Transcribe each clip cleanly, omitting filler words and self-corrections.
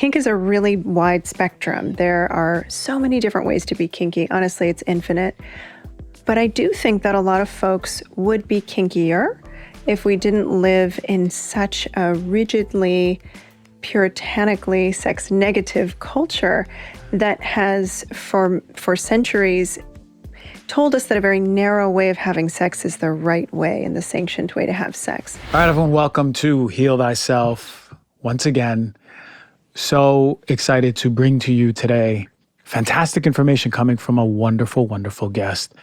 Kink is a really wide spectrum. There are so many different ways to be kinky. Honestly, it's infinite. But I do think that a lot of folks would be kinkier if we didn't live in such a rigidly, puritanically sex-negative culture that has, for centuries, told us that a very narrow way of having sex is the right way and the sanctioned way to have sex. All right, everyone, welcome to Heal Thyself. Once again, so excited to bring to you today fantastic information coming from a wonderful, wonderful guest.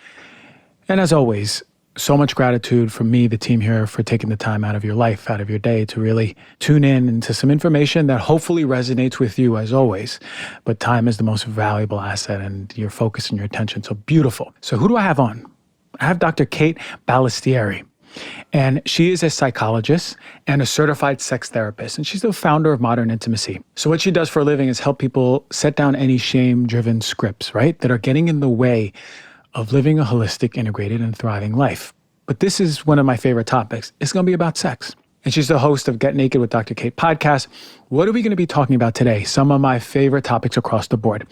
And as always, so much gratitude from me, the team here, for taking the time out of your life, out of your day to really tune in into some information that hopefully resonates with you as always. But time is the most valuable asset and your focus and your attention. So beautiful. So who do I have on? I have Dr. Kate Balestrieri. And she is a psychologist and a certified sex therapist. And she's the founder of Modern Intimacy. So what she does for a living is help people set down any shame-driven scripts, right, that are getting in the way of living a holistic, integrated, and thriving life. But this is one of my favorite topics. It's going to be about sex. And she's the host of Get Naked with Dr. Kate podcast. What are we going to be talking about today? Some of my favorite topics across the board.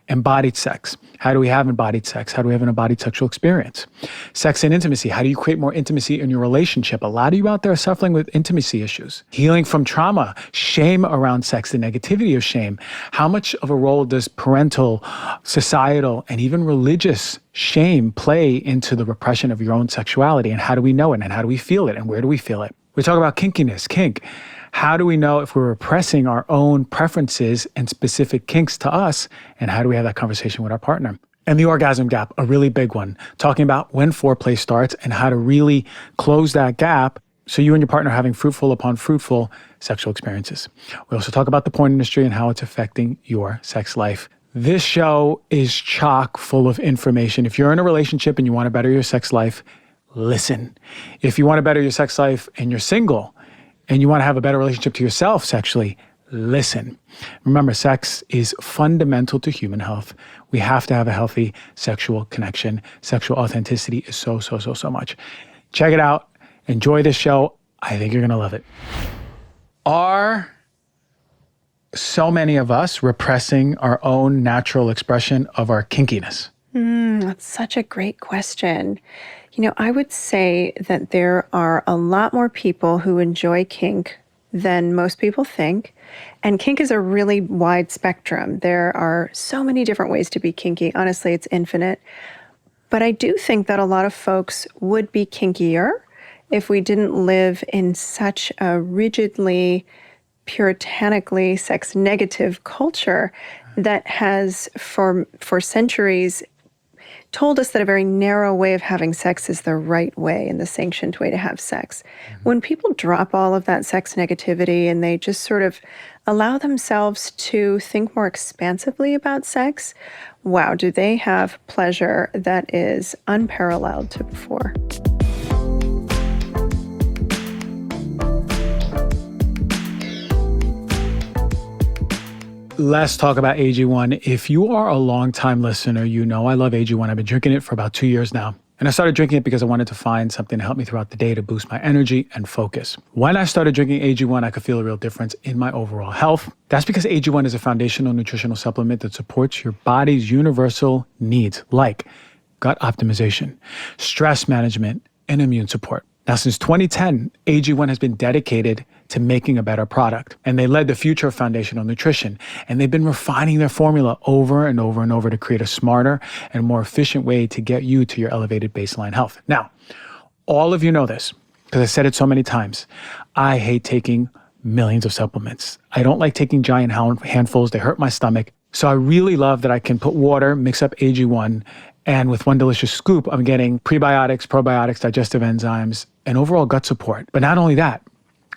Embodied sex. How do we have embodied sex? How do we have an embodied sexual experience? Sex and intimacy. How do you create more intimacy in your relationship? A lot of you out there are suffering with intimacy issues. Healing from trauma. Shame around sex. The negativity of shame. How much of a role does parental, societal, and even religious shame play into the repression of your own sexuality? And how do we know it? And how do we feel it? And where do we feel it? We talk about kinkiness, kink. How do we know if we're repressing our own preferences and specific kinks to us? And how do we have that conversation with our partner? And the orgasm gap, a really big one. Talking about when foreplay starts and how to really close that gap so you and your partner are having fruitful upon fruitful sexual experiences. We also talk about the porn industry and how it's affecting your sex life. This show is chock full of information. If you're in a relationship and you want to better your sex life, listen. If you want to better your sex life and you're single and you want to have a better relationship to yourself sexually, listen. Remember, sex is fundamental to human health. We have to have a healthy sexual connection. Sexual authenticity is so much. Check it out. Enjoy this show. I think you're going to love it. Are so many of us repressing our own natural expression of our kinkiness? That's such a great question. You know, I would say that there are a lot more people who enjoy kink than most people think. And kink is a really wide spectrum. There are so many different ways to be kinky. Honestly, it's infinite. But I do think that a lot of folks would be kinkier if we didn't live in such a rigidly, puritanically sex-negative culture that has, for centuries, told us that a very narrow way of having sex is the right way and the sanctioned way to have sex. When people drop all of that sex negativity and they just sort of allow themselves to think more expansively about sex, wow, do they have pleasure that is unparalleled to before. Let's talk about AG1. If you are a longtime listener, you know I love AG1. I've been drinking it for about 2 years now. And I started drinking it because I wanted to find something to help me throughout the day to boost my energy and focus. When I started drinking AG1, I could feel a real difference in my overall health. That's because AG1 is a foundational nutritional supplement that supports your body's universal needs, like gut optimization, stress management, and immune support. Now, since 2010, AG1 has been dedicated to making a better product. And they led the future of foundational nutrition. And they've been refining their formula over and over and over to create a smarter and more efficient way to get you to your elevated baseline health. Now, all of you know this, because I said it so many times. I hate taking millions of supplements. I don't like taking giant handfuls. They hurt my stomach. So I really love that I can put water, mix up AG1, and with one delicious scoop, I'm getting prebiotics, probiotics, digestive enzymes, and overall gut support. But not only that,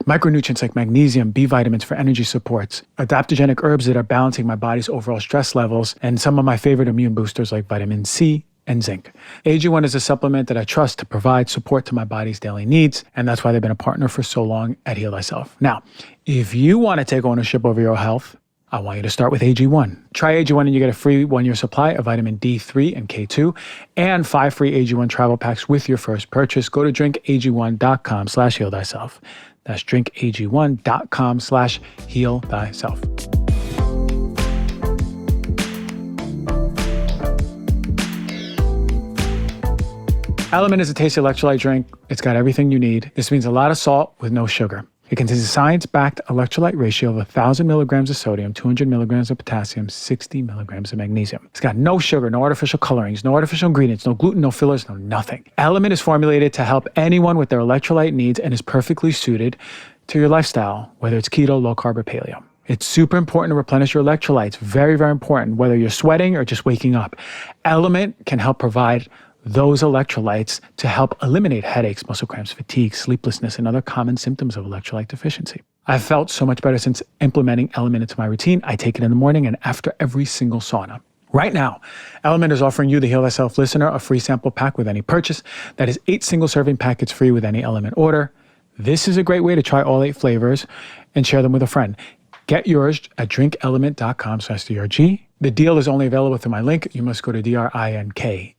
micronutrients like magnesium, B vitamins for energy supports, adaptogenic herbs that are balancing my body's overall stress levels, and some of my favorite immune boosters like vitamin C and zinc. AG1 is a supplement that I trust to provide support to my body's daily needs, and that's why they've been a partner for so long at Heal Thyself. Now, if you want to take ownership over your health, I want you to start with AG1. Try AG1 and you get a free 1-year supply of vitamin D3 and K2 and 5 free AG1 travel packs with your first purchase. Go to drinkag1.com/heal thyself. That's drinkag1.com/heal thyself. LMNT is a tasty electrolyte drink. It's got everything you need. This means a lot of salt with no sugar. It contains a science-backed electrolyte ratio of 1,000 milligrams of sodium, 200 milligrams of potassium, 60 milligrams of magnesium. It's got no sugar, no artificial colorings, no artificial ingredients, no gluten, no fillers, no nothing. LMNT is formulated to help anyone with their electrolyte needs and is perfectly suited to your lifestyle, whether it's keto, low carb, or paleo. It's super important to replenish your electrolytes. Very, very important, whether you're sweating or just waking up. LMNT can help provide those electrolytes to help eliminate headaches, muscle cramps, fatigue, sleeplessness, and other common symptoms of electrolyte deficiency. I've felt so much better since implementing LMNT into my routine. I take it in the morning and after every single sauna. Right now, LMNT is offering you, the Heal Thyself listener, a free sample pack with any purchase. That is 8 single-serving packets free with any LMNT order. This is a great way to try all 8 flavors and share them with a friend. Get yours at drinklmnt.com/DRG. The deal is only available through my link. You must go to DRINKLMNT.com/DRG.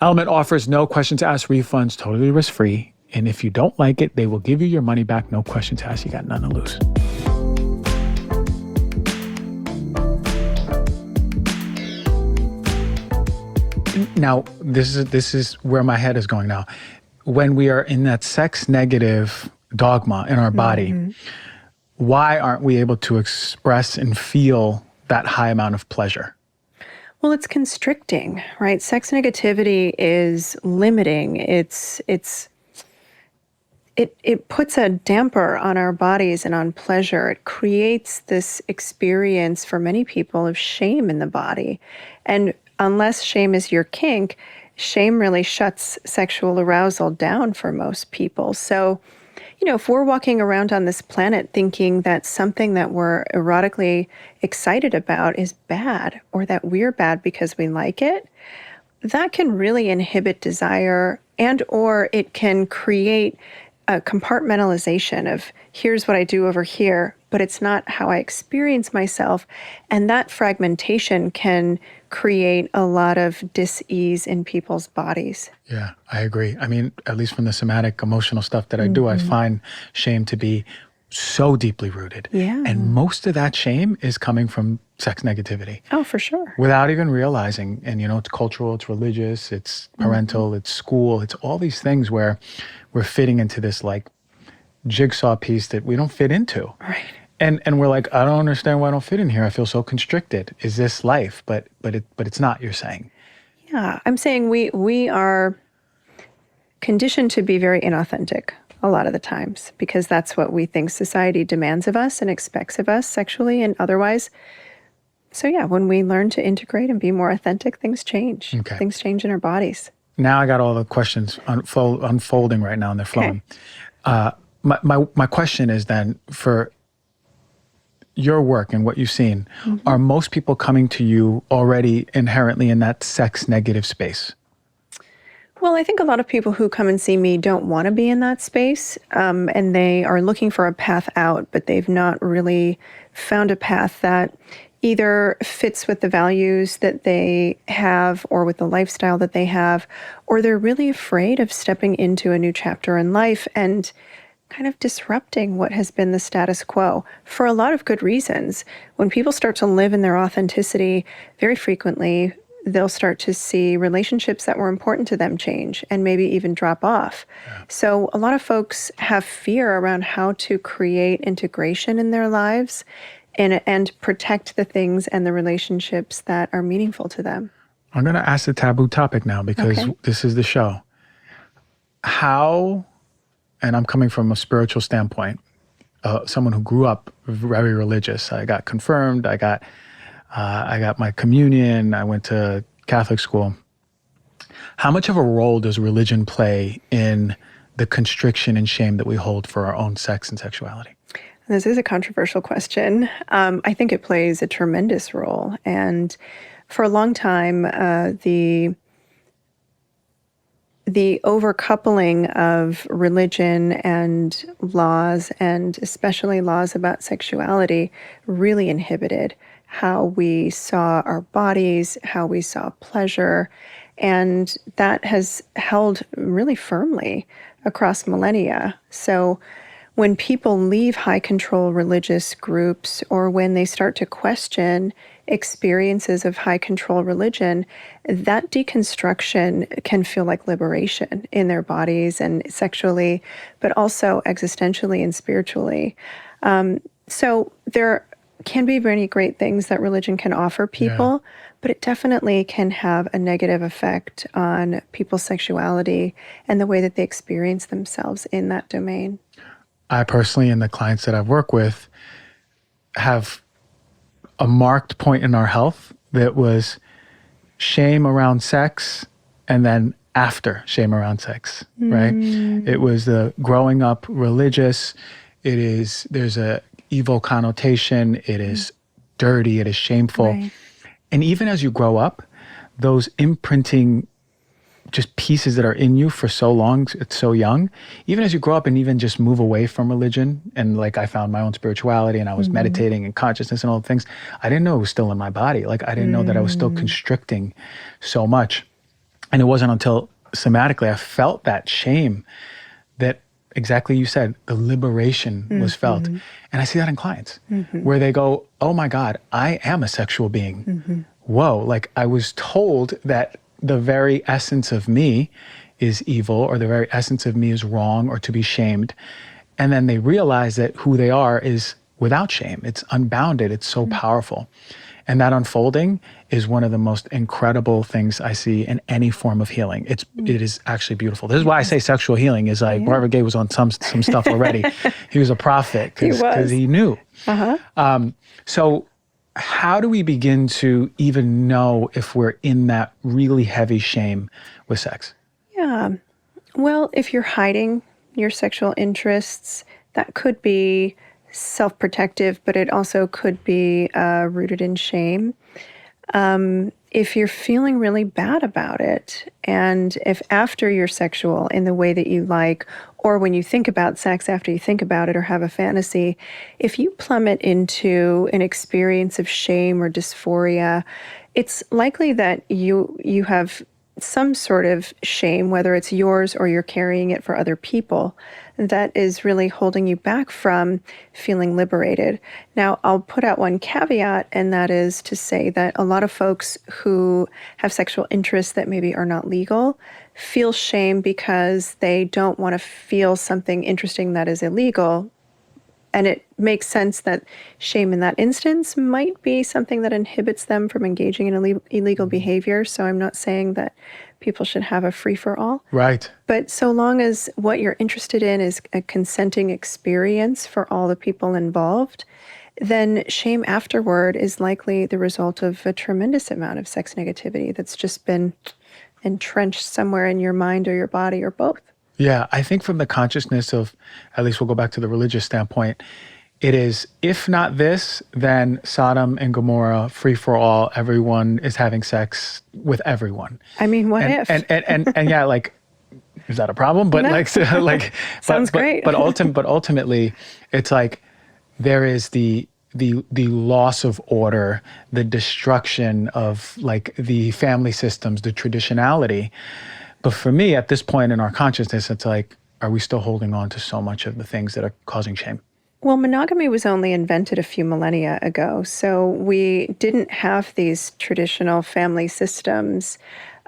LMNT offers no questions asked refunds, totally risk-free. And if you don't like it, they will give you your money back. No questions asked. You got none to lose. Now, this is where my head is going now. When we are in that sex negative dogma in our body, why aren't we able to express and feel that high amount of pleasure? Well, it's constricting, right? Sex negativity is limiting. It puts a damper on our bodies and on pleasure. It creates this experience for many people of shame in the body. And unless shame is your kink, shame really shuts sexual arousal down for most people. So, if we're walking around on this planet thinking that something that we're erotically excited about is bad, or that we're bad because we like it, that can really inhibit desire, and or it can create a compartmentalization of here's what I do over here, but it's not how I experience myself. And that fragmentation can create a lot of dis-ease in people's bodies. Yeah, I agree. I mean, at least from the somatic emotional stuff that I do, I find shame to be so deeply rooted. Yeah. And most of that shame is coming from sex negativity. Oh, for sure. Without even realizing. And, it's cultural, it's religious, it's parental, it's school, it's all these things where we're fitting into this jigsaw piece that we don't fit into. Right. And we're like, I don't understand why I don't fit in here. I feel so constricted. Is this life? But it's not, you're saying. Yeah, I'm saying we are conditioned to be very inauthentic a lot of the times because that's what we think society demands of us and expects of us sexually and otherwise. So yeah, when we learn to integrate and be more authentic, things change. Okay. Things change in our bodies. Now I got all the questions unfolding right now and they're flowing. Okay. My question is then, for your work and what you've seen, are most people coming to you already inherently in that sex negative space? Well, I think a lot of people who come and see me don't want to be in that space, and they are looking for a path out, but they've not really found a path that either fits with the values that they have or with the lifestyle that they have, or they're really afraid of stepping into a new chapter in life and kind of disrupting what has been the status quo for a lot of good reasons. When people start to live in their authenticity, very frequently, they'll start to see relationships that were important to them change and maybe even drop off. Yeah. So a lot of folks have fear around how to create integration in their lives and protect the things and the relationships that are meaningful to them. I'm going to ask the taboo topic now because this is the show. How, and I'm coming from a spiritual standpoint, someone who grew up very religious. I got confirmed. I got my communion. I went to Catholic school. How much of a role does religion play in the constriction and shame that we hold for our own sex and sexuality? This is a controversial question. I think it plays a tremendous role. And for a long time, the overcoupling of religion and laws, and especially laws about sexuality, really inhibited how we saw our bodies, how we saw pleasure. And that has held really firmly across millennia. So When people leave high control religious groups or when they start to question experiences of high control religion, that deconstruction can feel like liberation in their bodies and sexually, but also existentially and spiritually. So there can be many great things that religion can offer people, but it definitely can have a negative effect on people's sexuality and the way that they experience themselves in that domain. I personally, and the clients that I've worked with, have a marked point in our health that was shame around sex and then after shame around sex, right? It was the growing up religious. There's a evil connotation. It is dirty. It is shameful. Right. And even as you grow up, those imprinting just pieces that are in you for so long, it's so young, even as you grow up and even just move away from religion, and like I found my own spirituality and I was meditating and consciousness and all the things, I didn't know it was still in my body. Like I didn't know that I was still constricting so much. And it wasn't until somatically I felt that shame that exactly you said, the liberation was felt. And I see that in clients where they go, oh my God, I am a sexual being. Whoa, like I was told that the very essence of me is evil or the very essence of me is wrong or to be shamed. And then they realize that who they are is without shame. It's unbounded. It's so powerful. And that unfolding is one of the most incredible things I see in any form of healing. It is actually beautiful. This is why I say sexual healing is like Marvin Gaye was on some stuff already. He was a prophet because he knew. So how do we begin to even know if we're in that really heavy shame with sex? Yeah. Well, if you're hiding your sexual interests, that could be self-protective, but it also could be rooted in shame. If you're feeling really bad about it, and if after you're sexual in the way that you like, or when you think about sex after you think about it or have a fantasy, if you plummet into an experience of shame or dysphoria, it's likely that you have some sort of shame, whether it's yours or you're carrying it for other people, that is really holding you back from feeling liberated. Now, I'll put out one caveat, and that is to say that a lot of folks who have sexual interests that maybe are not legal feel shame because they don't want to feel something interesting that is illegal. And it makes sense that shame in that instance might be something that inhibits them from engaging in illegal behavior. So I'm not saying that people should have a free-for-all. Right. But so long as what you're interested in is a consenting experience for all the people involved, then shame afterward is likely the result of a tremendous amount of sex negativity that's just been entrenched somewhere in your mind or your body or both. Yeah, I think from the consciousness of, at least we'll go back to the religious standpoint, it is, if not this, then Sodom and Gomorrah, free for all, everyone is having sex with everyone. I mean, what if? And yeah, like, is that a problem? But No. Sounds great. But ultimately, it's like there is the loss of order, the destruction of like the family systems, the traditionality. But for me, at this point in our consciousness, it's like, are we still holding on to so much of the things that are causing shame? Well, monogamy was only invented a few millennia ago, so we didn't have these traditional family systems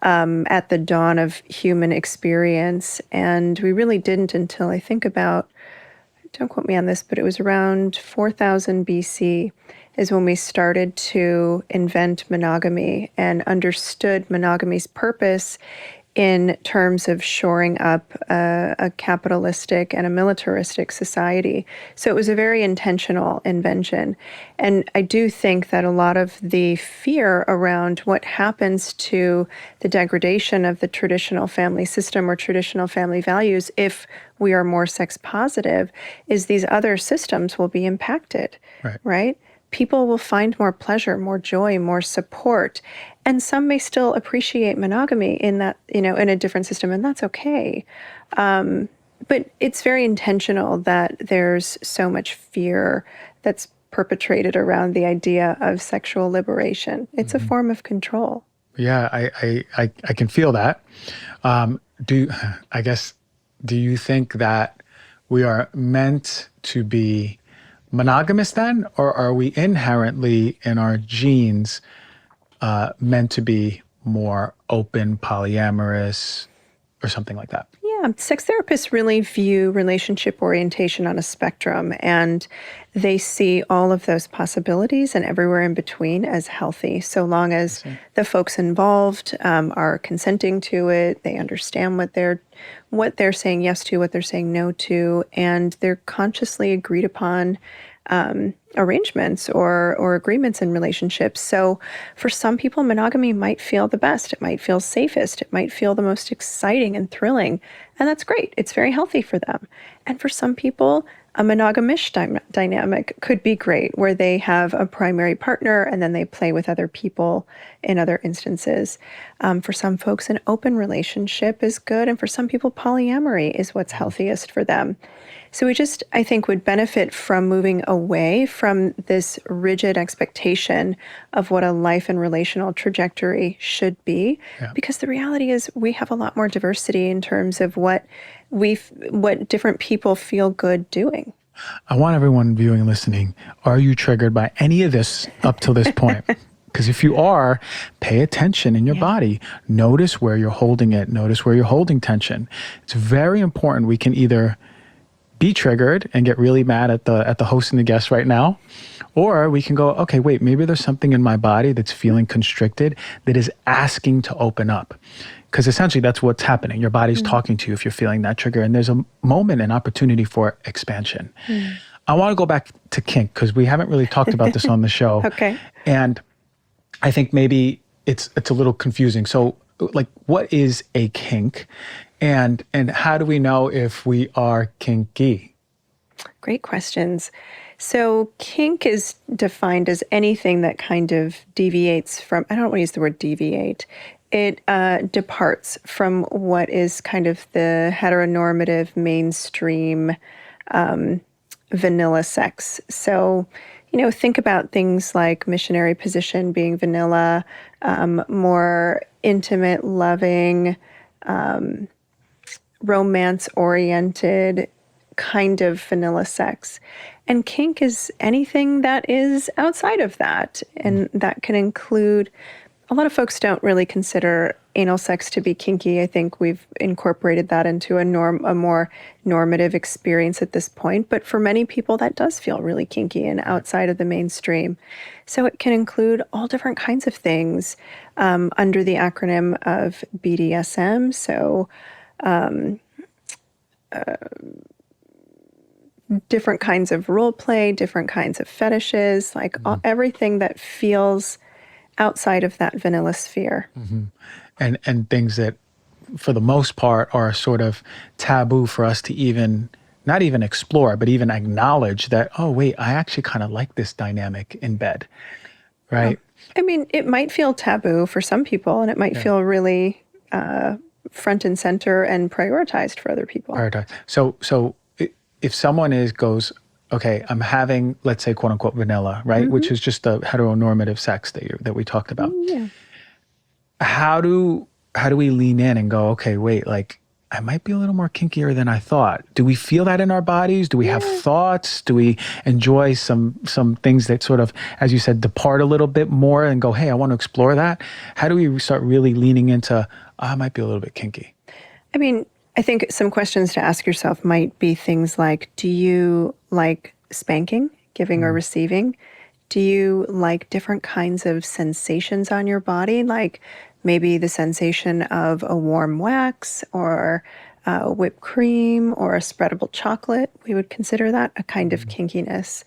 at the dawn of human experience, and we really didn't until I think about, don't quote me on this, but it was around 4000 BC is when we started to invent monogamy and understood monogamy's purpose in terms of shoring up a capitalistic and a militaristic society. So it was a very intentional invention. And I do think that a lot of the fear around what happens to the degradation of the traditional family system or traditional family values if we are more sex positive is these other systems will be impacted, right? People will find more pleasure, more joy, more support. And some may still appreciate monogamy in that, in a different system, and that's okay. But it's very intentional that there's so much fear that's perpetrated around the idea of sexual liberation. It's a form of control. Yeah, I can feel that. Do you think that we are meant to be monogamous then, or are we inherently in our genes meant to be more open, polyamorous, or something like that? Yeah, sex therapists really view relationship orientation on a spectrum, and they see all of those possibilities and everywhere in between as healthy, so long as the folks involved are consenting to it, they understand what they're saying yes to, what they're saying no to, and they're consciously agreed upon arrangements or agreements in relationships. So for some people, monogamy might feel the best. It might feel safest. It might feel the most exciting and thrilling. And that's great. It's very healthy for them. And for some people, a monogamish dynamic could be great, where they have a primary partner and then they play with other people in other instances. For some folks, an open relationship is good. And for some people, polyamory is what's healthiest for them. So we just, I think, would benefit from moving away from this rigid expectation of what a life and relational trajectory should be, because the reality is we have a lot more diversity in terms of what different people feel good doing. I want everyone viewing and listening, are you triggered by any of this up till this point? Because if you are, pay attention in your body. Notice where you're holding it. Notice where you're holding tension. It's very important. We can either be triggered and get really mad at the host and the guest right now, or we can go, okay, wait, maybe there's something in my body that's feeling constricted that is asking to open up. Because essentially that's what's happening. Your body's talking to you if you're feeling that trigger, and there's a moment, an opportunity for expansion. I want to go back to kink, because we haven't really talked about this on the show. Okay. And I think maybe it's a little confusing. So, like, what is a kink? And how do we know if we are kinky? Great questions. So kink is defined as anything that kind of deviates from, I don't want to use the word deviate. It departs from what is kind of the heteronormative mainstream vanilla sex. So, think about things like missionary position being vanilla, more intimate, loving, romance-oriented kind of vanilla sex. And kink is anything that is outside of that. And that can include, a lot of folks don't really consider anal sex to be kinky. I think we've incorporated that into a more normative experience at this point. But for many people, that does feel really kinky and outside of the mainstream. So it can include all different kinds of things under the acronym of BDSM. So different kinds of role play, different kinds of fetishes, like everything that feels outside of that vanilla sphere. And things that, for the most part, are sort of taboo for us to even, not even explore, but even acknowledge that, oh, wait, I actually kind of like this dynamic in bed, right? I mean, it might feel taboo for some people, and it might feel really front and center and prioritized for other people. Prioritized. So if someone goes, okay, I'm having, let's say, quote unquote, vanilla, right? Which is just the heteronormative sex that we talked about. How do we lean in and go, okay, wait, like, I might be a little more kinkier than I thought. Do we feel that in our bodies? Do we have thoughts? Do we enjoy some things that sort of, as you said, depart a little bit more and go, hey, I want to explore that? How do we start really leaning into, I might be a little bit kinky? I mean, I think some questions to ask yourself might be things like, do you like spanking, giving or receiving? Do you like different kinds of sensations on your body, like maybe the sensation of a warm wax or whipped cream or a spreadable chocolate? We would consider that a kind of kinkiness.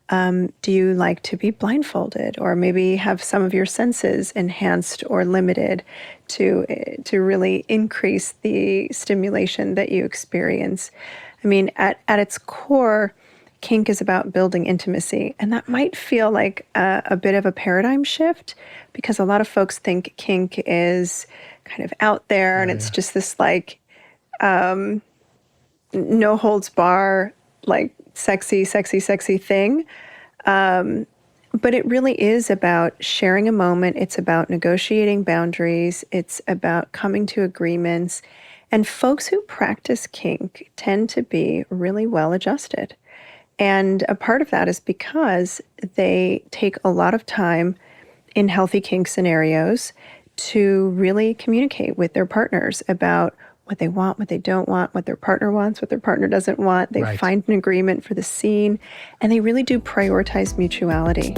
Do you like to be blindfolded, or maybe have some of your senses enhanced or limited to really increase the stimulation that you experience? I mean, at its core, kink is about building intimacy, and that might feel like a bit of a paradigm shift, because a lot of folks think kink is kind of out there, and it's just this like no holds bar, like sexy thing. But it really is about sharing a moment. It's about negotiating boundaries. It's about coming to agreements. And folks who practice kink tend to be really well adjusted. And a part of that is because they take a lot of time in healthy kink scenarios to really communicate with their partners about what they want, what they don't want, what their partner wants, what their partner doesn't want. They find an agreement for the scene, and they really do prioritize mutuality.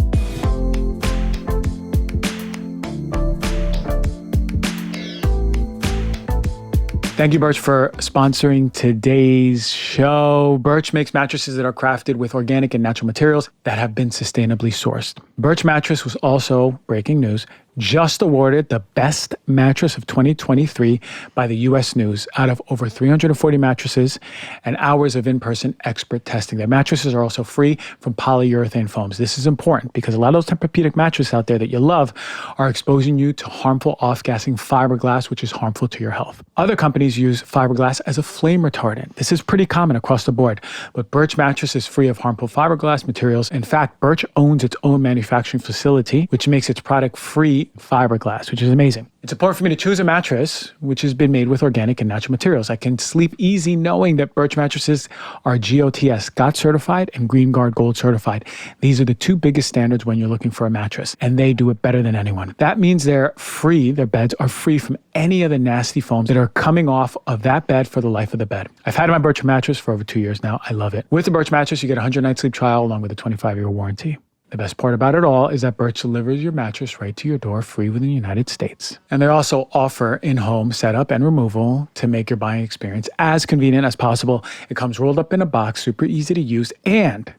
Thank you, Birch, for sponsoring today's show. Birch makes mattresses that are crafted with organic and natural materials that have been sustainably sourced. Birch Mattress was also, breaking news, just awarded the best mattress of 2023 by the U.S. News out of over 340 mattresses and hours of in-person expert testing. Their mattresses are also free from polyurethane foams. This is important because a lot of those Tempur-Pedic mattresses out there that you love are exposing you to harmful off-gassing fiberglass, which is harmful to your health. Other companies use fiberglass as a flame retardant. This is pretty common across the board, but Birch Mattress is free of harmful fiberglass materials. In fact, Birch owns its own manufacturing facility, which makes its product free fiberglass, which is amazing. It's important for me to choose a mattress which has been made with organic and natural materials. I can sleep easy knowing that Birch mattresses are GOTS, GOT certified, and Green Guard Gold certified. These are the two biggest standards when you're looking for a mattress, and they do it better than anyone. That means they're free, their beds are free from any of the nasty foams that are coming off of that bed for the life of the bed. I've had my Birch mattress for over 2 years now. I love it. With the Birch mattress, you get a 100-night sleep trial along with a 25-year warranty. The best part about it all is that Birch delivers your mattress right to your door free within the United States. And they also offer in-home setup and removal to make your buying experience as convenient as possible. It comes rolled up in a box, super easy to use, and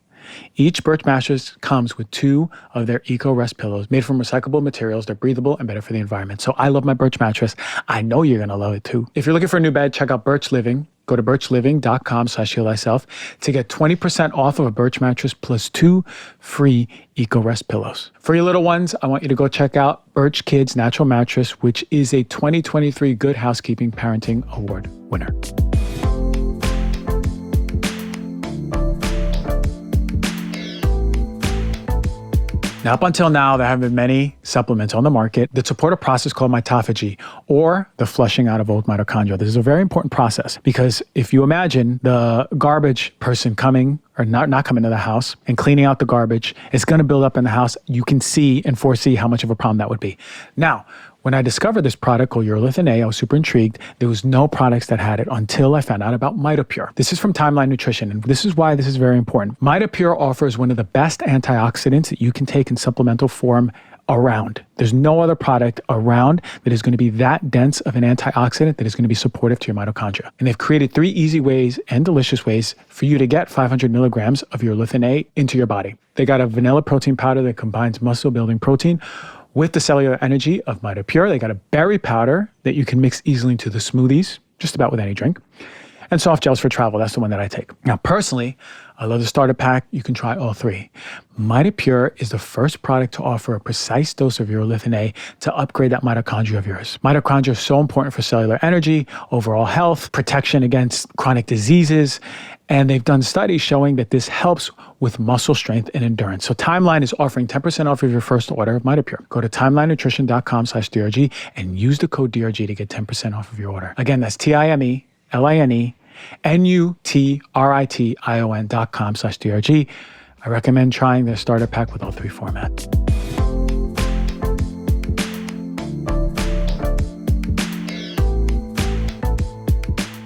each Birch mattress comes with 2 of their Eco-Rest pillows made from recyclable materials. They're breathable and better for the environment. So I love my Birch mattress. I know you're going to love it too. If you're looking for a new bed, check out Birch Living. Go to birchliving.com/healthyself to get 20% off of a Birch mattress plus 2 free Eco-Rest pillows. For your little ones, I want you to go check out Birch Kids Natural Mattress, which is a 2023 Good Housekeeping Parenting Award winner. Now, up until now, there have been many supplements on the market that support a process called mitophagy, or the flushing out of old mitochondria. This is a very important process because if you imagine the garbage person coming or not coming to the house and cleaning out the garbage, it's going to build up in the house. You can see and foresee how much of a problem that would be. Now, when I discovered this product called Urolithin A, I was super intrigued. There was no products that had it until I found out about MitoPure. This is from Timeline Nutrition, and this is why this is very important. MitoPure offers one of the best antioxidants that you can take in supplemental form around. There's no other product around that is going to be that dense of an antioxidant that is going to be supportive to your mitochondria. And they've created 3 easy ways and delicious ways for you to get 500 milligrams of Urolithin A into your body. They got a vanilla protein powder that combines muscle-building protein with the cellular energy of MitoPure. They got a berry powder that you can mix easily into the smoothies, just about with any drink. And soft gels for travel. That's the one that I take. Now, personally, I love the starter pack. You can try all 3. MitoPure is the first product to offer a precise dose of Urolithin A to upgrade that mitochondria of yours. Mitochondria is so important for cellular energy, overall health, protection against chronic diseases, and they've done studies showing that this helps with muscle strength and endurance. So Timeline is offering 10% off of your first order of MitoPure. Go to timelinenutrition.com/DRG and use the code DRG to get 10% off of your order. Again, that's TIMELINENUTRITION.com/DRG. I recommend trying their starter pack with all 3 formats.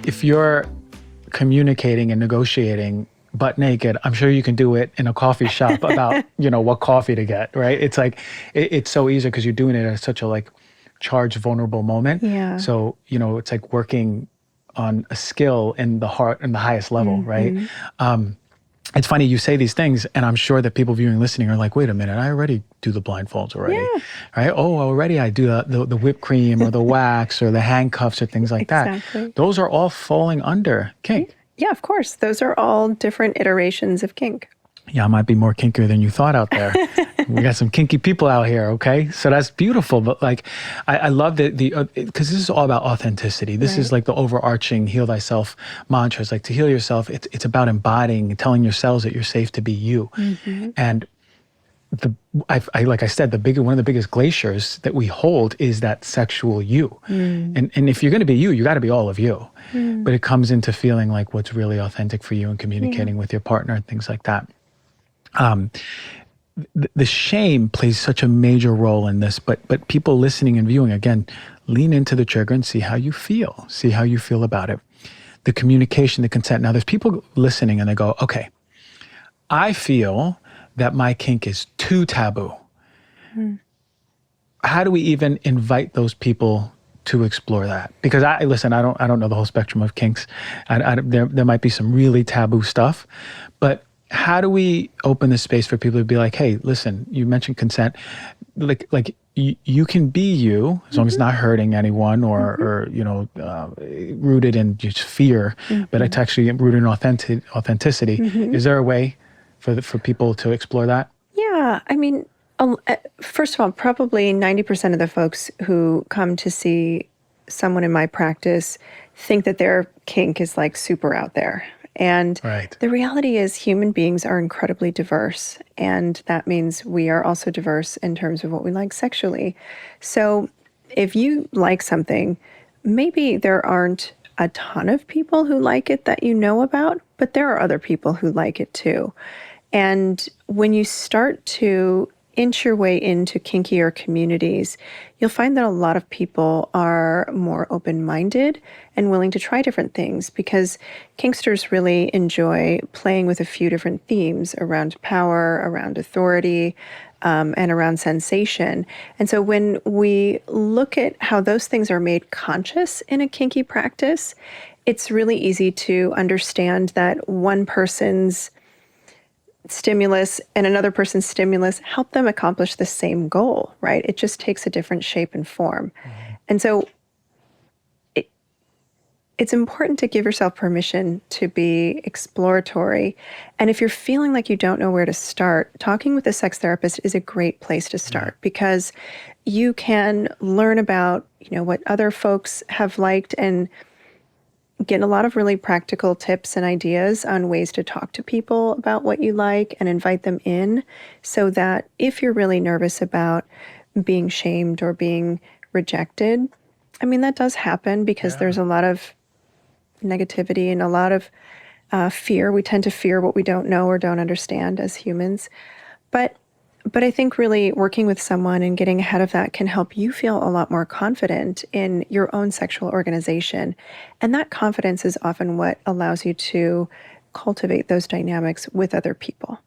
If you're communicating and negotiating butt naked, I'm sure you can do it in a coffee shop about, what coffee to get, right? It's like, it's so easy because you're doing it at such a charged, vulnerable moment. Yeah. So, it's like working on a skill in the heart and the highest level, right? It's funny you say these things, and I'm sure that people viewing, listening are like, wait a minute, I already do the blindfolds already, right? Oh, already I do the whipped cream or the wax or the handcuffs or things like that. Those are all falling under kink. Yeah, of course. Those are all different iterations of kink. Yeah, I might be more kinkier than you thought out there. We got some kinky people out here, okay? So that's beautiful. But I love because this is all about authenticity. This is like the overarching heal thyself mantra. It's like to heal yourself, it's about embodying, telling your cells that you're safe to be you. And like I said, one of the biggest glaciers that we hold is that sexual you. And if you're going to be you got to be all of you. But it comes into feeling like what's really authentic for you and communicating with your partner and things like that. The shame plays such a major role in this, but people listening and viewing, again, lean into the trigger and see how you feel. See how you feel about it. The communication, the consent. Now, there's people listening and they go, okay, I feel that my kink is too taboo. How do we even invite those people to explore that? Because I don't know the whole spectrum of kinks. There might be some really taboo stuff, but how do we open the space for people to be like, hey, listen, you mentioned consent, like you can be you as long as it's not hurting anyone or rooted in just fear, but it's actually rooted in authenticity. Is there a way for people to explore that? Yeah, I mean, first of all, probably 90% of the folks who come to see someone in my practice think that their kink is like super out there. And the reality is human beings are incredibly diverse. And that means we are also diverse in terms of what we like sexually. So if you like something, maybe there aren't a ton of people who like it that you know about, but there are other people who like it too. And when you start to inch your way into kinkier communities, you'll find that a lot of people are more open-minded and willing to try different things because kinksters really enjoy playing with a few different themes around power, around authority, and around sensation. And so when we look at how those things are made conscious in a kinky practice, it's really easy to understand that one person's stimulus and another person's stimulus help them accomplish the same goal, right? It just takes a different shape and form. And so it's important to give yourself permission to be exploratory. And if you're feeling like you don't know where to start, talking with a sex therapist is a great place to start because you can learn about, what other folks have liked and get a lot of really practical tips and ideas on ways to talk to people about what you like and invite them in so that if you're really nervous about being shamed or being rejected, I mean, that does happen because there's a lot of negativity and a lot of fear. We tend to fear what we don't know or don't understand as humans. But I think really working with someone and getting ahead of that can help you feel a lot more confident in your own sexual organization. And that confidence is often what allows you to cultivate those dynamics with other people.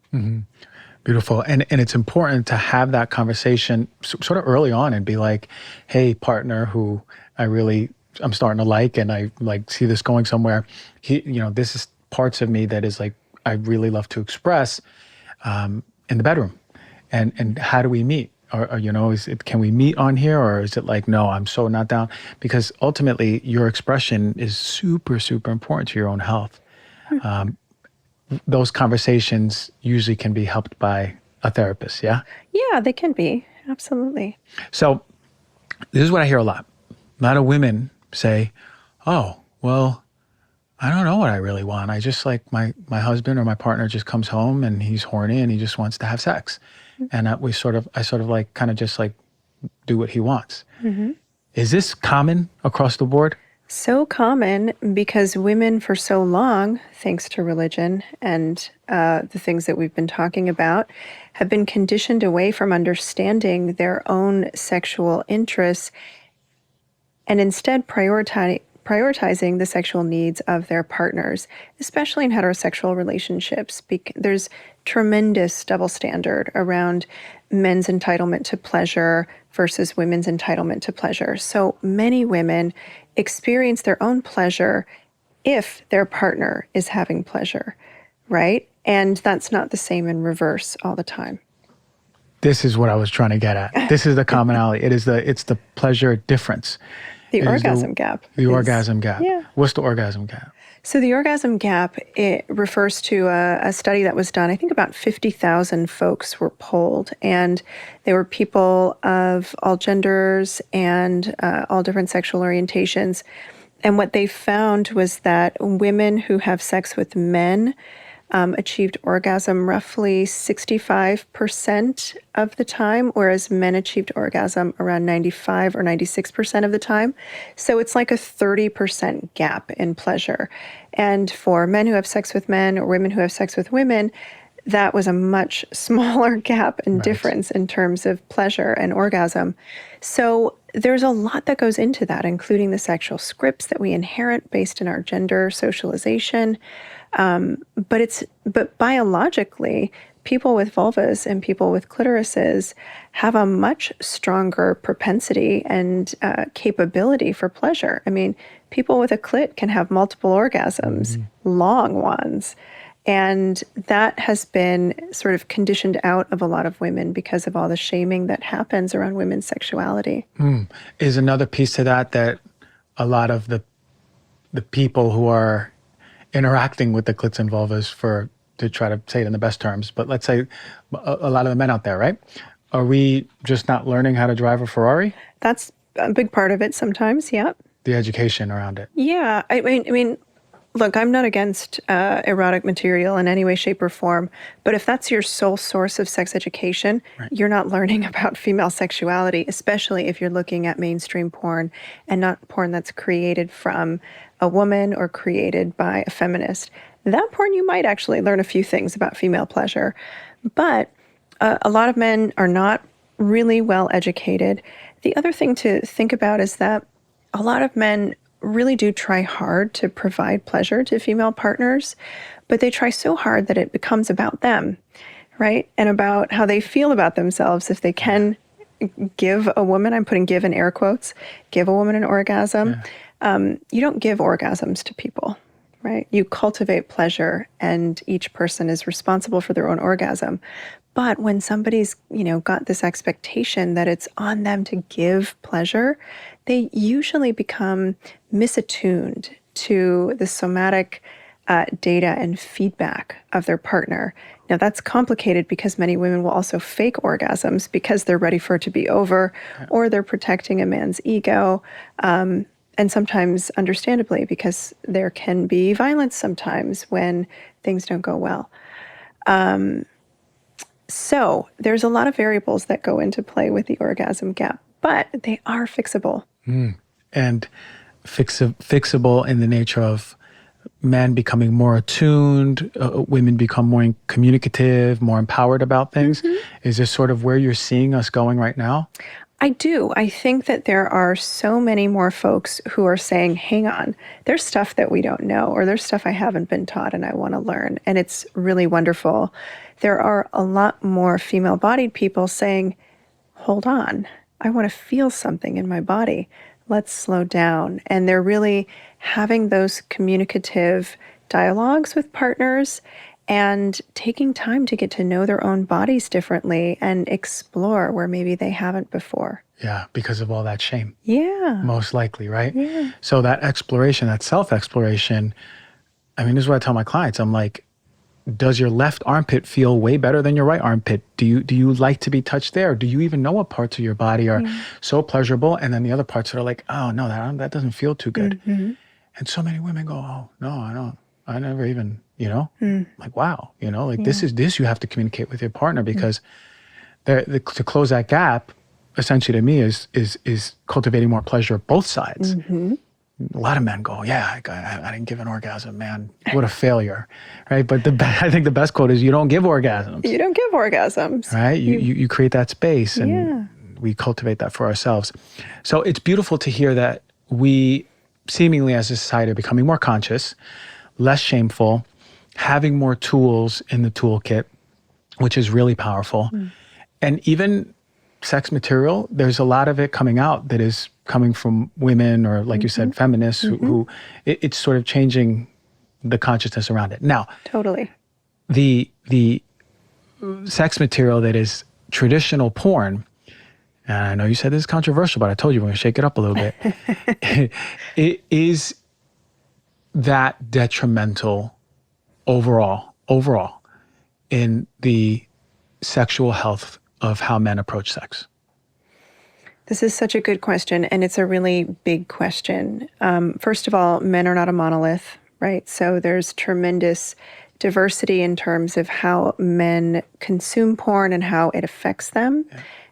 Beautiful. And it's important to have that conversation sort of early on and be like, hey, partner who I'm starting to like, and I see this going somewhere. This is parts of me that is like, I really love to express in the bedroom. And how do we meet? Or can we meet on here? Or is it like, no, I'm so not down? Because ultimately your expression is super, super important to your own health. Those conversations usually can be helped by a therapist, yeah? Yeah, they can be. Absolutely. So this is what I hear a lot. A lot of women say, oh, well, I don't know what I really want. I just like my husband or my partner just comes home and he's horny and he just wants to have sex. And I sort of like kind of just like do what he wants. Is this common across the board? So common because women for so long, thanks to religion and the things that we've been talking about, have been conditioned away from understanding their own sexual interests and instead prioritizing the sexual needs of their partners, especially in heterosexual relationships. There's tremendous double standard around men's entitlement to pleasure versus women's entitlement to pleasure. So many women experience their own pleasure if their partner is having pleasure, right? And that's not the same in reverse all the time. This is what I was trying to get at. This is the commonality. It's the pleasure difference. The orgasm gap. The orgasm gap. Yeah. What's the orgasm gap? So the orgasm gap, it refers to a study that was done. I think about 50,000 folks were polled, and they were people of all genders and all different sexual orientations. And what they found was that women who have sex with men achieved orgasm roughly 65% of the time, whereas men achieved orgasm around 95 or 96% of the time. So it's like a 30% gap in pleasure. And for men who have sex with men or women who have sex with women, that was a much smaller gap and difference in terms of pleasure and orgasm. So there's a lot that goes into that, including the sexual scripts that we inherit based in our gender socialization. But biologically, people with vulvas and people with clitorises have a much stronger propensity and capability for pleasure. I mean, people with a clit can have multiple orgasms, long ones. And that has been sort of conditioned out of a lot of women because of all the shaming that happens around women's sexuality. Is another piece to that a lot of the people who are interacting with the clits and vulvas, to try to say it in the best terms, but let's say a lot of the men out there, right? Are we just not learning how to drive a Ferrari? That's a big part of it sometimes, yeah. The education around it. Yeah, I mean, look, I'm not against erotic material in any way, shape, or form, but if that's your sole source of sex education, you're not learning about female sexuality, especially if you're looking at mainstream porn and not porn that's created from a woman or created by a feminist. That porn, you might actually learn a few things about female pleasure, but a lot of men are not really well educated. The other thing to think about is that a lot of men really do try hard to provide pleasure to female partners, but they try so hard that it becomes about them, right? And about how they feel about themselves if they can give a woman, I'm putting give in air quotes, give a woman an orgasm. You don't give orgasms to people, right? You cultivate pleasure and each person is responsible for their own orgasm. But when somebody's, got this expectation that it's on them to give pleasure, they usually become misattuned to the somatic data and feedback of their partner. Now, that's complicated because many women will also fake orgasms because they're ready for it to be over, or they're protecting a man's ego. And sometimes, understandably, because there can be violence sometimes when things don't go well. So there's a lot of variables that go into play with the orgasm gap, but they are fixable. And fixable in the nature of men becoming more attuned, women become more communicative, more empowered about things. Is this sort of where you're seeing us going right now? I do. I think that there are so many more folks who are saying, hang on, there's stuff that we don't know, or there's stuff I haven't been taught and I want to learn. And it's really wonderful. There are a lot more female-bodied people saying, hold on, I want to feel something in my body. Let's slow down. And they're really having those communicative dialogues with partners and taking time to get to know their own bodies differently and explore where maybe they haven't before. Yeah, because of all that shame. Yeah. Most likely, right? Yeah. So that exploration, that self-exploration, I mean, this is what I tell my clients. I'm like, does your left armpit feel way better than your right armpit? Do you like to be touched there? Do you even know what parts of your body are so pleasurable? And then the other parts are like, oh, no, that doesn't feel too good. And so many women go, oh, no, I don't. I never even, like, wow, this is this you have to communicate with your partner because to close that gap, essentially to me is cultivating more pleasure at both sides. A lot of men go, yeah, I didn't give an orgasm, man. What a failure, right? But I think the best quote is, you don't give orgasms. You don't give orgasms. Right? You create that space and we cultivate that for ourselves. So it's beautiful to hear that we seemingly as a society are becoming more conscious, less shameful, having more tools in the toolkit, which is really powerful. And even sex material, there's a lot of it coming out that is coming from women or, like you said, feminists who it's sort of changing the consciousness around it. Now, Totally. The sex material that is traditional porn, and I know you said this is controversial, but I told you we're going to shake it up a little bit. Is that detrimental overall in the sexual health of how men approach sex? This is such a good question, and it's a really big question. First of all, men are not a monolith, right? So there's tremendous diversity in terms of how men consume porn and how it affects them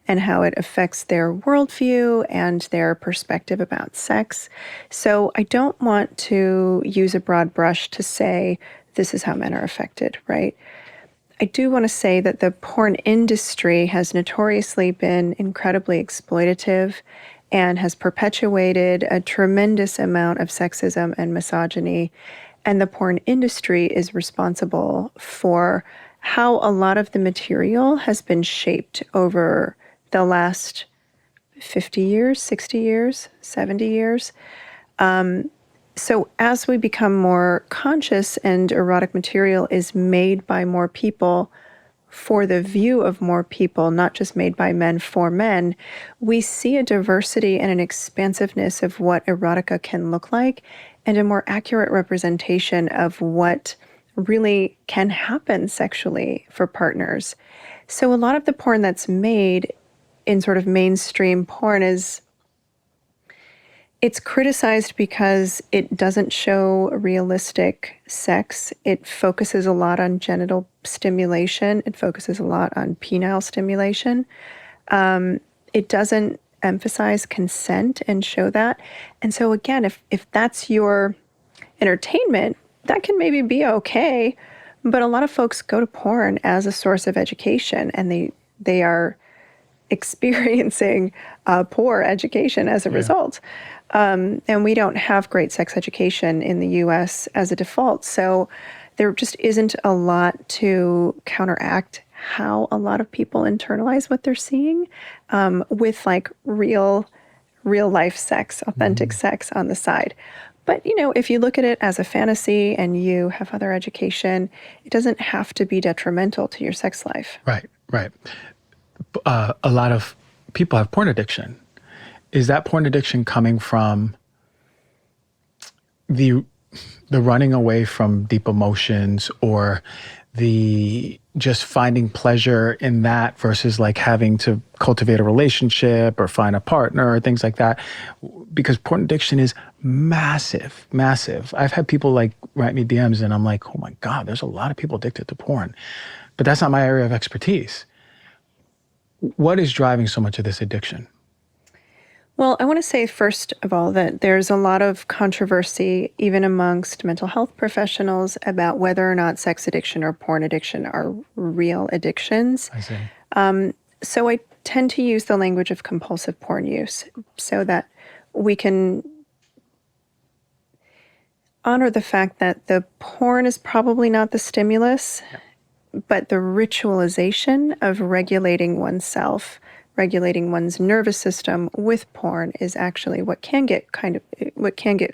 and how it affects their worldview and their perspective about sex. So I don't want to use a broad brush to say this is how men are affected, right? I do want to say that the porn industry has notoriously been incredibly exploitative and has perpetuated a tremendous amount of sexism and misogyny. And the porn industry is responsible for how a lot of the material has been shaped over the last 50 years, 60 years, 70 years. So as we become more conscious and erotic material is made by more people for the view of more people, not just made by men for men, we see a diversity and an expansiveness of what erotica can look like and a more accurate representation of what really can happen sexually for partners. So a lot of the porn that's made in sort of mainstream porn it's criticized because it doesn't show realistic sex. It focuses a lot on genital stimulation. It focuses a lot on penile stimulation. It doesn't emphasize consent and show that. And so again, if that's your entertainment, that can maybe be okay. But a lot of folks go to porn as a source of education, and they are experiencing poor education as a result. And we don't have great sex education in the US as a default. So there just isn't a lot to counteract how a lot of people internalize what they're seeing with like real life sex, authentic sex on the side. But, you know, if you look at it as a fantasy and you have other education, it doesn't have to be detrimental to your sex life. Right, right. A lot of people have porn addiction. Is that porn addiction coming from the running away from deep emotions, or the just finding pleasure in that versus like having to cultivate a relationship or find a partner or things like that? Because porn addiction is massive, massive. I've had people like write me DMs and I'm like, oh my God, there's a lot of people addicted to porn. But that's not my area of expertise. What is driving so much of this addiction? Well, I want to say, first of all, that there's a lot of controversy, even amongst mental health professionals, about whether or not sex addiction or porn addiction are real addictions. I see. So I tend to use the language of compulsive porn use so that we can honor the fact that the porn is probably not the stimulus, but the ritualization of regulating oneself, regulating one's nervous system with porn is actually what can get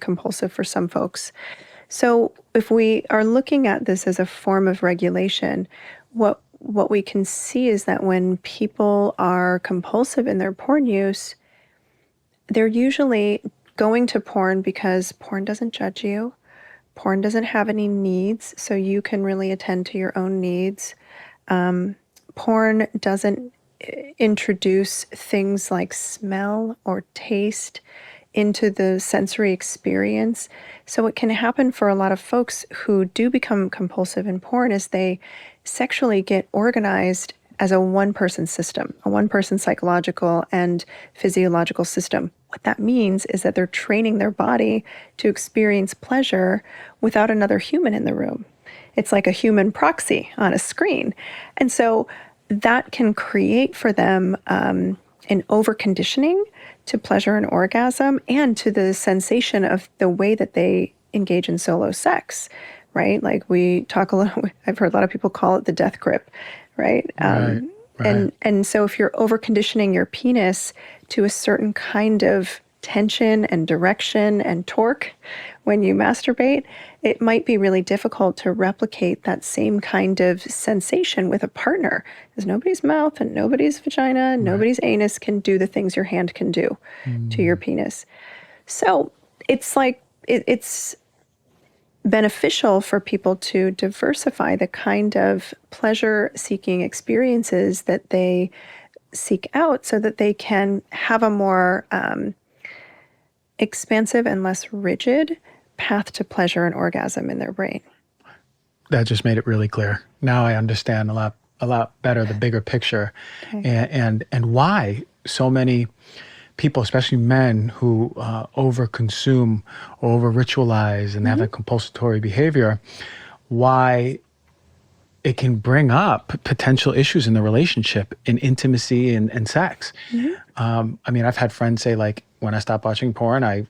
compulsive for some folks. So if we are looking at this as a form of regulation, what we can see is that when people are compulsive in their porn use, they're usually going to porn because porn doesn't judge you. Porn doesn't have any needs, so you can really attend to your own needs. Porn doesn't introduce things like smell or taste into the sensory experience. So what can happen for a lot of folks who do become compulsive in porn is they sexually get organized as a one-person system, a one-person psychological and physiological system. What that means is that they're training their body to experience pleasure without another human in the room. It's like a human proxy on a screen. And so that can create for them an overconditioning to pleasure and orgasm and to the sensation of the way that they engage in solo sex, right? Like we talk a little, I've heard a lot of people call it the death grip, right? Right. And so if you're overconditioning your penis to a certain kind of tension and direction and torque when you masturbate, it might be really difficult to replicate that same kind of sensation with a partner, because nobody's mouth and nobody's vagina, nobody's anus can do the things your hand can do to your penis. So it's like, it's beneficial for people to diversify the kind of pleasure-seeking experiences that they seek out so that they can have a more expansive and less rigid path to pleasure and orgasm in their brain. That just made it really clear. Now I understand a lot better the bigger picture, and why so many people, especially men, who overconsume or over ritualize and have a compulsory behavior, why it can bring up potential issues in the relationship, in intimacy and sex. I mean, I've had friends say, like, when I stop watching porn, I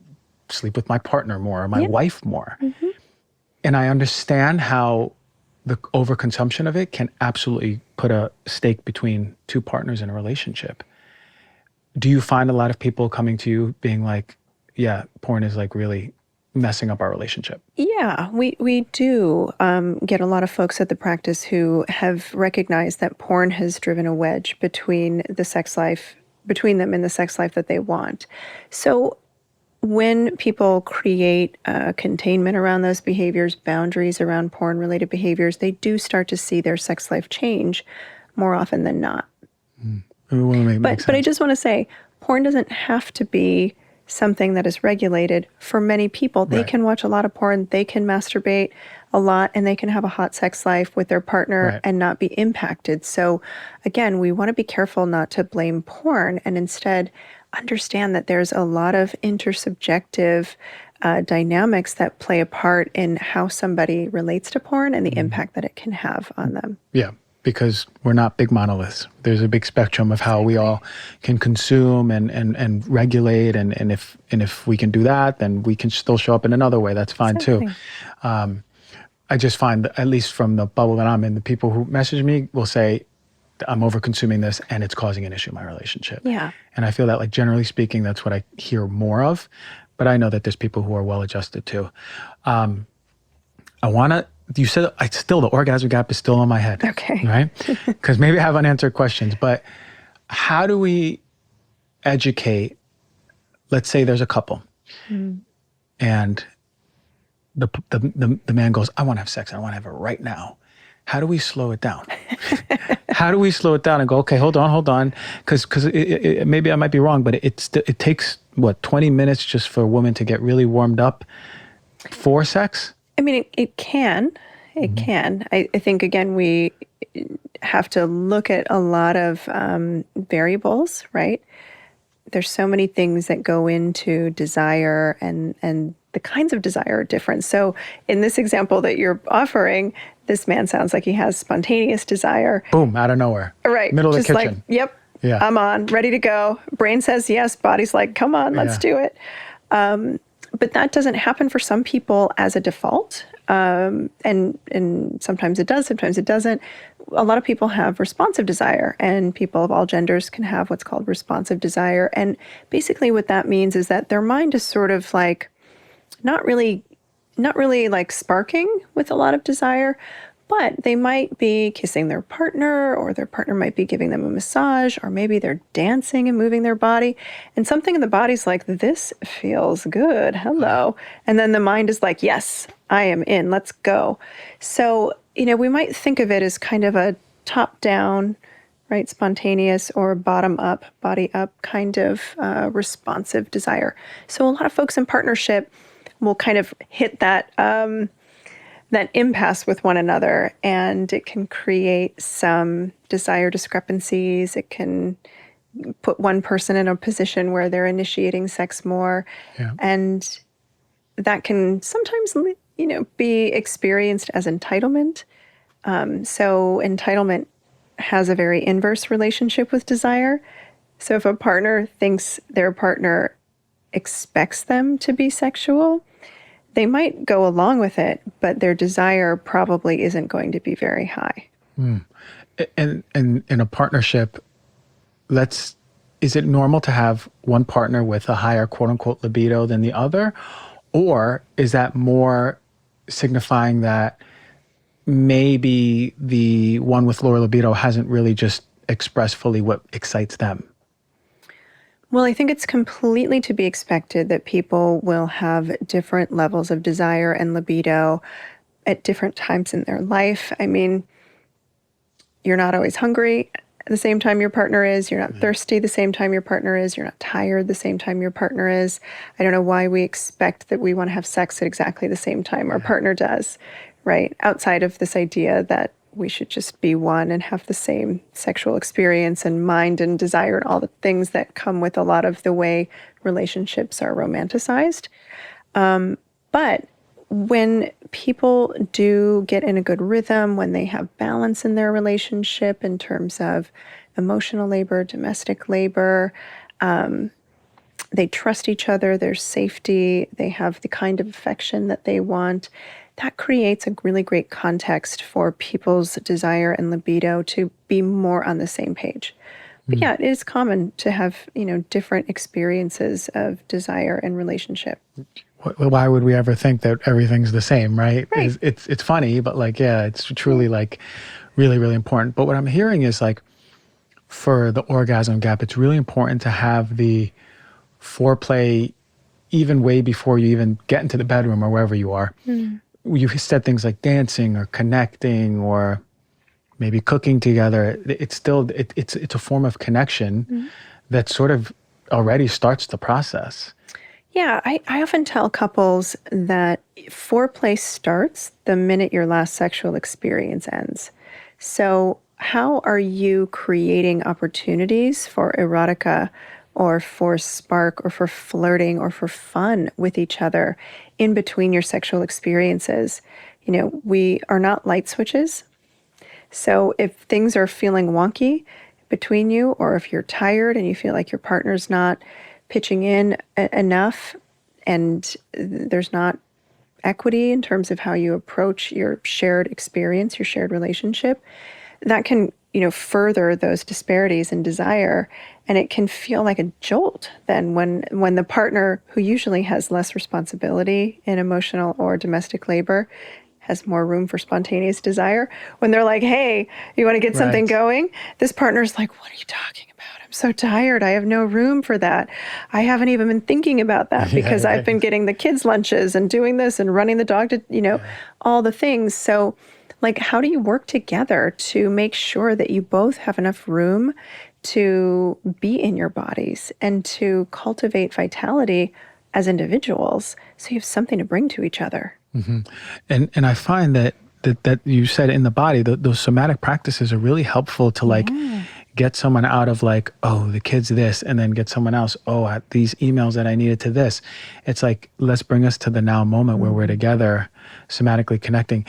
sleep with my partner more or my wife more. And I understand how the overconsumption of it can absolutely put a stake between two partners in a relationship. Do you find a lot of people coming to you being like, yeah, porn is like really messing up our relationship? Yeah, we do get a lot of folks at the practice who have recognized that porn has driven a wedge between them and the sex life that they want. So when people create containment around those behaviors, boundaries around porn-related behaviors, they do start to see their sex life change more often than not. But I just want to say, porn doesn't have to be something that is regulated. For many people, they can watch a lot of porn, they can masturbate a lot, and they can have a hot sex life with their partner and not be impacted. So again, we want to be careful not to blame porn and instead understand that there's a lot of intersubjective dynamics that play a part in how somebody relates to porn and the impact that it can have on them. Yeah, because we're not big monoliths. There's a big spectrum of how we all can consume and regulate, and if we can do that, then we can still show up in another way. That's fine too. I just find that, at least from the bubble that I'm in, the people who message me will say, I'm over consuming this and it's causing an issue in my relationship. Yeah. And I feel that, like, generally speaking, that's what I hear more of. But I know that there's people who are well adjusted too. You said the orgasm gap is still on my head. Okay. Right? Because maybe I have unanswered questions, but how do we educate, let's say there's a couple and the man goes, I want to have sex. I want to have it right now. How do we slow it down? How do we slow it down and go, okay, hold on? Because maybe I might be wrong, but it takes, 20 minutes just for a woman to get really warmed up for sex? I mean, it can. It can. I think, again, we have to look at a lot of variables, right? There's so many things that go into desire, and the kinds of desire are different. So in this example that you're offering, this man sounds like he has spontaneous desire. Boom, out of nowhere. Right. Middle of the Just kitchen. like, yep, Yeah. I'm on, ready to go. Brain says yes, body's like, come on, let's do it. But that doesn't happen for some people as a default. And sometimes it does, sometimes it doesn't. A lot of people have responsive desire, and people of all genders can have what's called responsive desire. And basically what that means is that their mind is sort of like not really like sparking with a lot of desire, but they might be kissing their partner, or their partner might be giving them a massage, or maybe they're dancing and moving their body, and something in the body's like, this feels good, hello. And then the mind is like, yes, I am in, let's go. So, we might think of it as kind of a top-down, right, spontaneous, or bottom-up, body-up kind of responsive desire. So a lot of folks in partnership will kind of hit that impasse with one another, and it can create some desire discrepancies. It can put one person in a position where they're initiating sex more, and that can sometimes, be experienced as entitlement. So entitlement has a very inverse relationship with desire. So if a partner thinks their partner expects them to be sexual, they might go along with it, but their desire probably isn't going to be very high. And in a partnership, is it normal to have one partner with a higher quote unquote libido than the other? Or is that more signifying that maybe the one with lower libido hasn't really just expressed fully what excites them? Well, I think it's completely to be expected that people will have different levels of desire and libido at different times in their life. I mean, you're not always hungry at the same time your partner is. You're not thirsty the same time your partner is. You're not tired the same time your partner is. I don't know why we expect that we want to have sex at exactly the same time our partner does, right? Outside of this idea that we should just be one and have the same sexual experience and mind and desire and all the things that come with a lot of the way relationships are romanticized. But when people do get in a good rhythm, when they have balance in their relationship in terms of emotional labor, domestic labor, they trust each other, there's safety, they have the kind of affection that they want, that creates a really great context for people's desire and libido to be more on the same page. But yeah, it is common to have, different experiences of desire and relationship. Why would we ever think that everything's the same, right? Right. It's funny, but like, yeah, it's truly like really, really important. But what I'm hearing is like, for the orgasm gap, it's really important to have the foreplay even way before you even get into the bedroom or wherever you are. You said things like dancing or connecting or maybe cooking together. It's still, it's a form of connection that sort of already starts the process. Yeah, I often tell couples that foreplay starts the minute your last sexual experience ends. So how are you creating opportunities for erotica or for spark or for flirting or for fun with each other in between your sexual experiences? We are not light switches. So if things are feeling wonky between you, or if you're tired and you feel like your partner's not pitching in enough and there's not equity in terms of how you approach your shared experience, your shared relationship, that can, further those disparities in desire. And it can feel like a jolt then when the partner, who usually has less responsibility in emotional or domestic labor, has more room for spontaneous desire, when they're like, hey, you want to get something going? This partner's like, what are you talking about? I'm so tired. I have no room for that. I haven't even been thinking about that because I've been getting the kids' lunches and doing this and running the dog to, all the things. So like, how do you work together to make sure that you both have enough room to be in your bodies and to cultivate vitality as individuals so you have something to bring to each other? And I find that you said in the body, those somatic practices are really helpful to like get someone out of like, oh, the kid's this, and then get someone else, oh, these emails that I needed to this. It's like, let's bring us to the now moment where we're together, somatically connecting.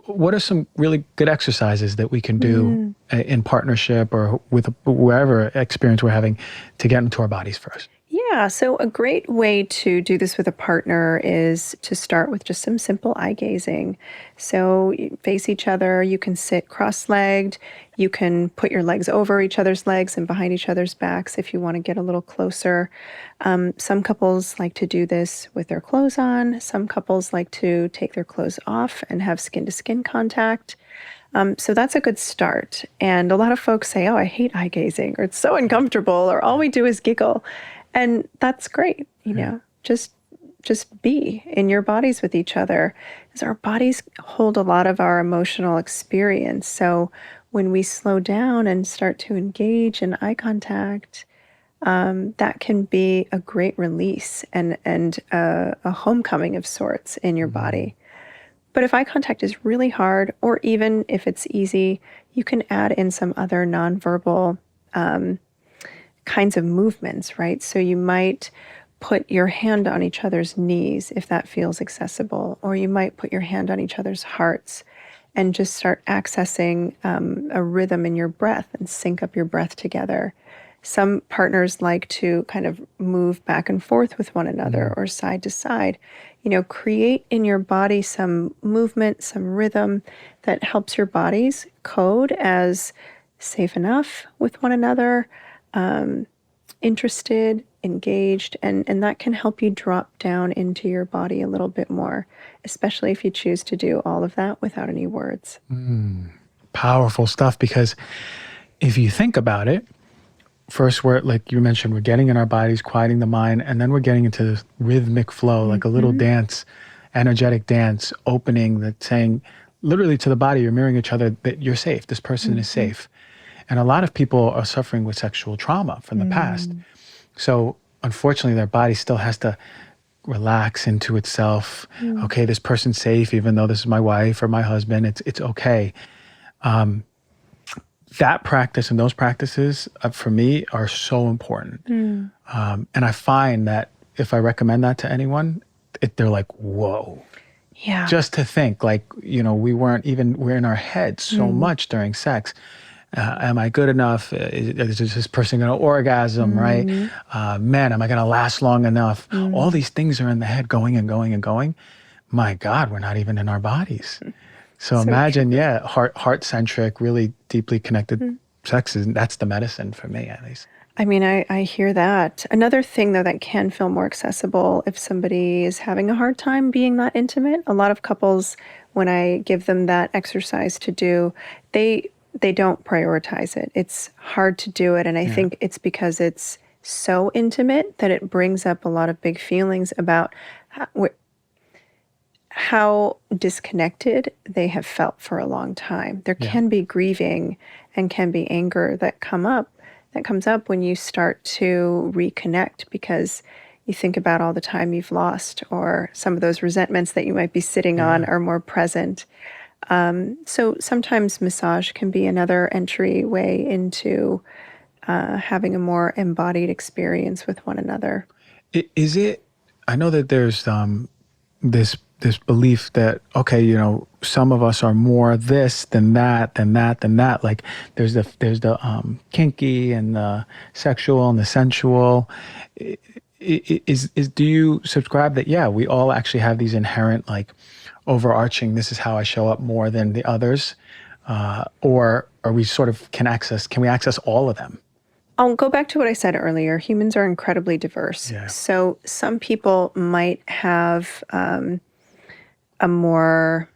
What are some really good exercises that we can do in partnership or with wherever experience we're having to get into our bodies first? Yeah, so a great way to do this with a partner is to start with just some simple eye gazing. So you face each other, you can sit cross-legged, you can put your legs over each other's legs and behind each other's backs if you want to get a little closer. Some couples like to do this with their clothes on. Some couples like to take their clothes off and have skin-to-skin contact. So that's a good start. And a lot of folks say, oh, I hate eye gazing, or it's so uncomfortable, or all we do is giggle. And that's great, just be in your bodies with each other, because our bodies hold a lot of our emotional experience. So when we slow down and start to engage in eye contact, that can be a great release and a homecoming of sorts in your body. But if eye contact is really hard, or even if it's easy, you can add in some other nonverbal kinds of movements, right? So you might put your hand on each other's knees if that feels accessible, or you might put your hand on each other's hearts and just start accessing a rhythm in your breath and sync up your breath together. Some partners like to kind of move back and forth with one another or side to side. Create in your body some movement, some rhythm that helps your bodies code as safe enough with one another, interested, engaged, and that can help you drop down into your body a little bit more, especially if you choose to do all of that without any words. Powerful stuff, because if you think about it, first we're, like you mentioned, we're getting in our bodies, quieting the mind, and then we're getting into this rhythmic flow, like a little dance, energetic dance, opening, that saying literally to the body, you're mirroring each other that you're safe, this person is safe. And a lot of people are suffering with sexual trauma from the past. So unfortunately, their body still has to relax into itself. Okay, this person's safe, even though this is my wife or my husband. It's okay. That practice and those practices for me are so important. And I find that if I recommend that to anyone, they're like, whoa. Yeah. Just to think, like, we're in our heads so much during sex. Am I good enough? Is this person going to orgasm, right? Man, am I going to last long enough? All these things are in the head going and going and going. My God, we're not even in our bodies. So imagine, heart-centric, really deeply connected sex, that's the medicine for me, at least. I mean, I hear that. Another thing, though, that can feel more accessible if somebody is having a hard time being that intimate. A lot of couples, when I give them that exercise to do, they don't prioritize it. It's hard to do it. And I think it's because it's so intimate that it brings up a lot of big feelings about how disconnected they have felt for a long time. There can be grieving and can be anger that comes up when you start to reconnect, because you think about all the time you've lost, or some of those resentments that you might be sitting on are more present. So sometimes massage can be another entryway into having a more embodied experience with one another. Is it? I know that there's this belief that, okay, some of us are more this than that, than that, than that. Like there's the kinky and the sexual and the sensual. Do you subscribe that? Yeah, we all actually have these inherent, like, overarching, this is how I show up more than the others, or are we sort of can we access all of them? I'll go back to what I said earlier. Humans are incredibly diverse. Yeah. So some people might have a more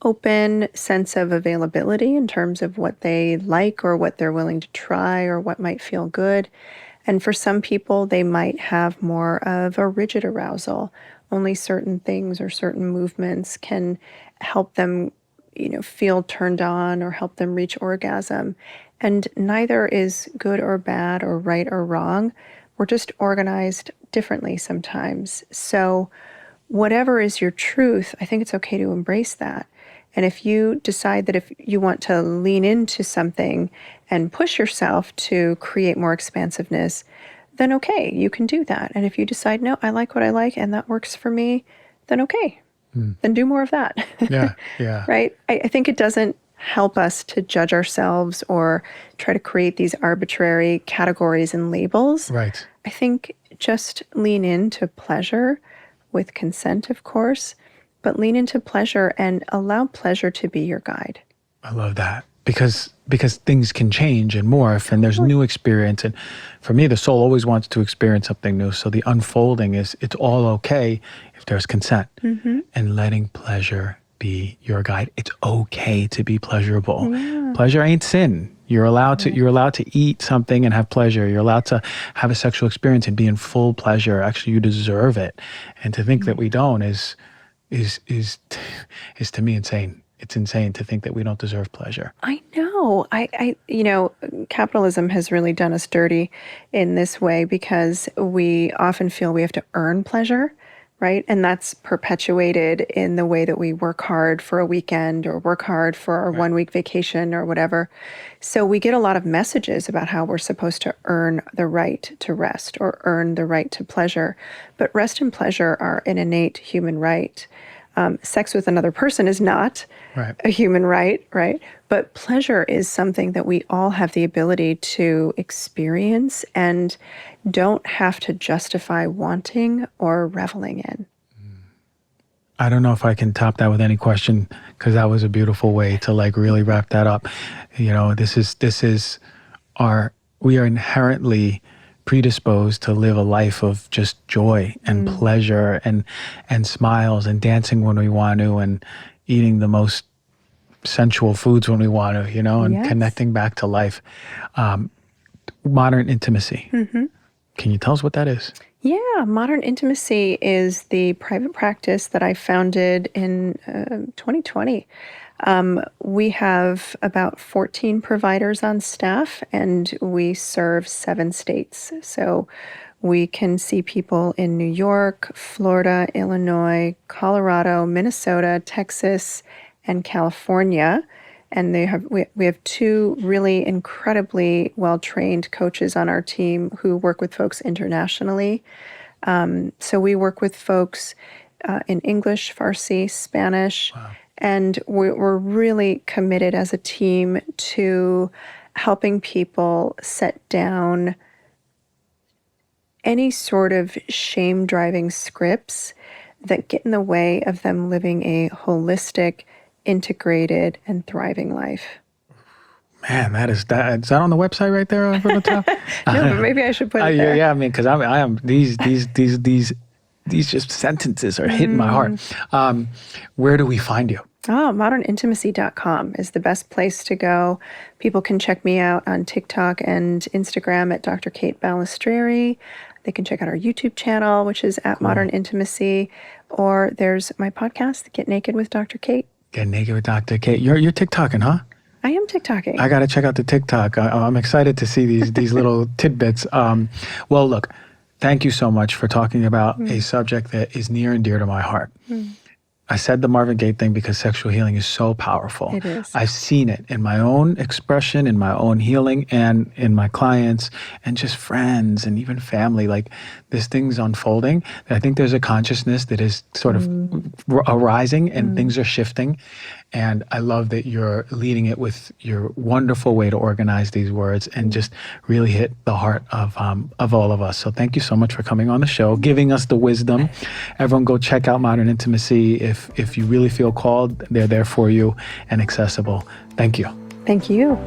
open sense of availability in terms of what they like or what they're willing to try or what might feel good. And for some people, they might have more of a rigid arousal. Only certain things or certain movements can help them, feel turned on or help them reach orgasm. And neither is good or bad or right or wrong. We're just organized differently sometimes. So whatever is your truth, I think it's okay to embrace that. And if you decide that if you want to lean into something and push yourself to create more expansiveness, then okay, you can do that. And if you decide, no, I like what I like and that works for me, then okay, then do more of that. Yeah. Right? I think it doesn't help us to judge ourselves or try to create these arbitrary categories and labels. Right. I think just lean into pleasure with consent, of course, but lean into pleasure and allow pleasure to be your guide. I love that because things can change and morph, and there's new experience. And for me, the soul always wants to experience something new. So the unfolding it's all okay if there's consent and letting pleasure be your guide. It's okay to be pleasurable. Yeah. Pleasure ain't sin. You're allowed to eat something and have pleasure. You're allowed to have a sexual experience and be in full pleasure. Actually, you deserve it. And to think that we don't is to me insane. It's insane to think that we don't deserve pleasure. I know. Capitalism has really done us dirty in this way because we often feel we have to earn pleasure, right? And that's perpetuated in the way that we work hard for a weekend or work hard for our 1 week vacation or whatever. So we get a lot of messages about how we're supposed to earn the right to rest or earn the right to pleasure. But rest and pleasure are an innate human right. Sex with another person is not a human right? But pleasure is something that we all have the ability to experience and don't have to justify wanting or reveling in. I don't know if I can top that with any question, because that was a beautiful way to really wrap that up. We are inherently predisposed to live a life of just joy and pleasure and smiles and dancing when we want to and eating the most sensual foods when we want to, and connecting back to life. Modern intimacy. Can you tell us what that is? Yeah, modern intimacy is the private practice that I founded in 2020. We have about 14 providers on staff, and we serve 7 states. So we can see people in New York, Florida, Illinois, Colorado, Minnesota, Texas, and California. And we have 2 really incredibly well-trained coaches on our team who work with folks internationally. So we work with folks in English, Farsi, Spanish, and we're really committed as a team to helping people set down any sort of shame-driving scripts that get in the way of them living a holistic, integrated, and thriving life. Man, is that on the website right there over the top? No, but maybe I should put it there. Yeah, I mean, because I am these just sentences are hitting my heart. Where do we find you? Modernintimacy.com is the best place to go. People can check me out on TikTok and Instagram at Dr. Kate Balestrieri. They can check out our YouTube channel, which is at Modern Intimacy, or there's my podcast, Get Naked with Dr. Kate. Get Naked with Dr. Kate. You're TikToking, huh? I am TikToking. I got to check out the TikTok. I'm excited to see these little tidbits. Well, look, thank you so much for talking about a subject that is near and dear to my heart. I said the Marvin Gaye thing because sexual healing is so powerful. It is. I've seen it in my own expression, in my own healing, and in my clients, and just friends, and even family. Like, this thing's unfolding. I think there's a consciousness that is sort of arising, and things are shifting. And I love that you're leading it with your wonderful way to organize these words and just really hit the heart of all of us. So thank you so much for coming on the show, giving us the wisdom. Everyone go check out Modern Intimacy. If you really feel called, they're there for you and accessible. Thank you. Thank you.